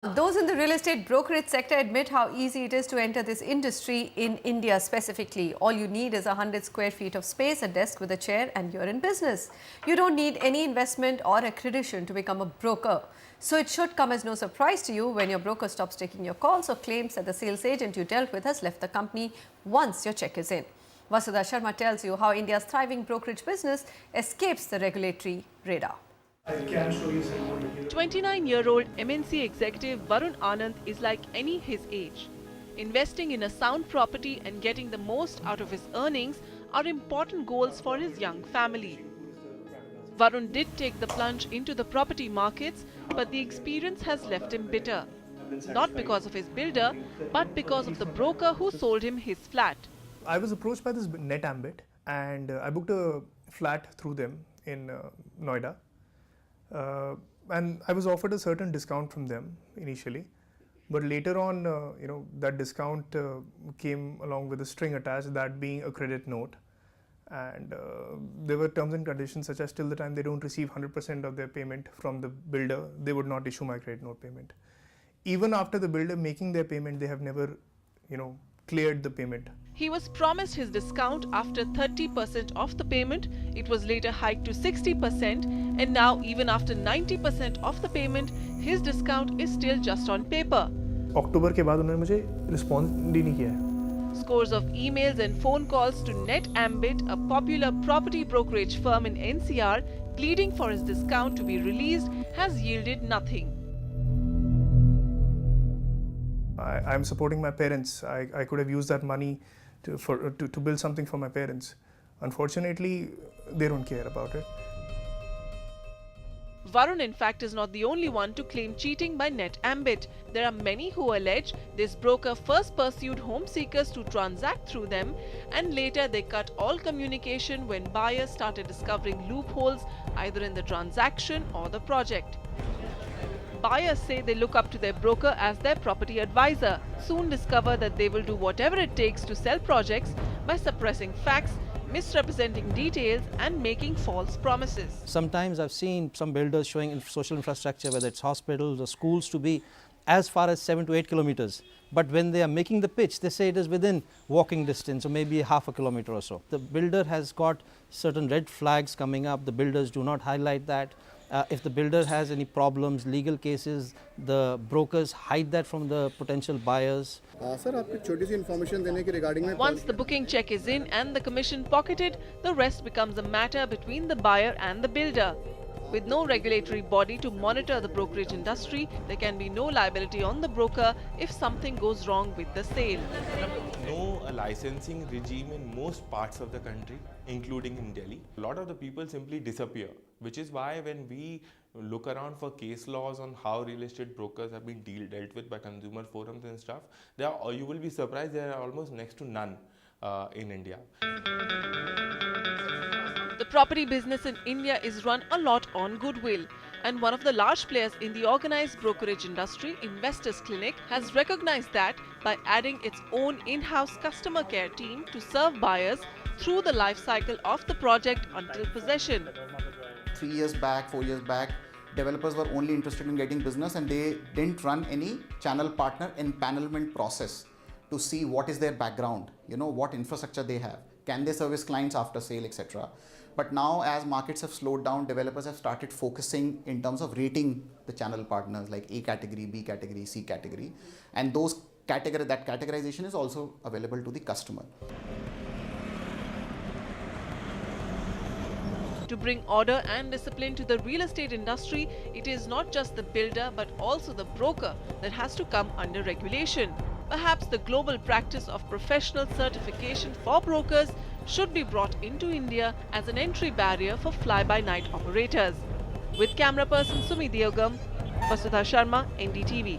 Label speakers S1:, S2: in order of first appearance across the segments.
S1: Those in the real estate brokerage sector admit how easy it is to enter this industry in India specifically. All you need is 100 square feet of space, a desk with a chair, and you're in business. You don't need any investment or accreditation to become a broker. So it should come as no surprise to you when your broker stops taking your calls or claims that the sales agent you dealt with has left the company once your check is in. Vasudha Sharma tells you how India's thriving brokerage business escapes the regulatory radar.
S2: I can show you some more.
S3: 29-year-old MNC executive Varun Anand is like any his age. Investing in a sound property and getting the most out of his earnings are important goals for his young family. Varun did take the plunge into the property markets, but the experience has left him bitter. Not because of his builder, but because of the broker who sold him his flat.
S2: I was approached by this NDTV and I booked a flat through them in Noida. And I was offered a certain discount from them initially, but later on, that discount came along with a string attached, that being a credit note. And there were terms and conditions such as till the time they don't receive 100% of their payment from the builder, they would not issue my credit note payment. Even after the builder making their payment, they have never, cleared the payment.
S3: He was promised his discount after 30% of the payment. It was later hiked to 60%, and now even after 90% of the payment, his discount is still just on paper.
S2: अक्टूबर के बाद उन्होंने मुझे respond ही नहीं किया है.
S3: Scores of emails and phone calls to NDTV, a popular property brokerage firm in NCR, pleading for his discount to be released, has yielded nothing.
S2: I'm supporting my parents. I could have used that money to build something for my parents. Unfortunately, they don't care about it.
S3: Varun, in fact, is not the only one to claim cheating by NDTV. There are many who allege this broker first pursued home seekers to transact through them, and later they cut all communication when buyers started discovering loopholes either in the transaction or the project. Buyers say they look up to their broker as their property advisor, soon discover that they will do whatever it takes to sell projects by suppressing facts, misrepresenting details and making false promises.
S4: Sometimes I've seen some builders showing social infrastructure, whether it's hospitals or schools, to be as far as 7 to 8 kilometers. But when they are making the pitch, they say it is within walking distance or maybe half a kilometer or so. The builder has got certain red flags coming up. The builders do not highlight that. If the builder has any problems, legal cases, the brokers hide that from the potential buyers.
S5: Sir, आपको छोटी सी information देने के regarding में.
S3: Once the booking check is in and the commission pocketed, the rest becomes a matter between the buyer and the builder. With no regulatory body to monitor the brokerage industry, there can be no liability on the broker if something goes wrong with the sale.
S6: No licensing regime in most parts of the country, including in Delhi. A lot of the people simply disappear, which is why when we look around for case laws on how real estate brokers have been dealt with by consumer forums and stuff, you will be surprised there are almost next to none in India.
S3: The property business in India is run a lot on goodwill, and one of the large players in the organized brokerage industry, Investors Clinic, has recognized that by adding its own in-house customer care team to serve buyers through the life cycle of the project until possession.
S5: 3 years back, 4 years back, developers were only interested in getting business and they didn't run any channel partner empanelment process to see what is their background, what infrastructure they have, can they service clients after sale, etc. But now as markets have slowed down, developers have started focusing in terms of rating the channel partners like A category, B category, C category, and that categorization is also available to the customer.
S3: To bring order and discipline to the real estate industry, it is not just the builder but also the broker that has to come under regulation. Perhaps the global practice of professional certification for brokers should be brought into India as an entry barrier for fly-by-night operators. With camera person Sumi Deogam, Vasudha Sharma, NDTV.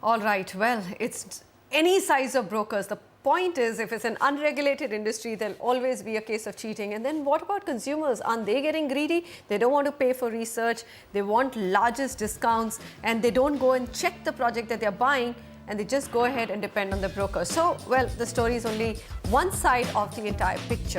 S1: All right, well, it's any size of brokers. The point is, if it's an unregulated industry, there'll always be a case of cheating. And then what about consumers? Aren't they getting greedy? They don't want to pay for research. They want largest discounts and they don't go and check the project that they're buying, and they just go ahead and depend on the broker. So, well, the story is only one side of the entire picture.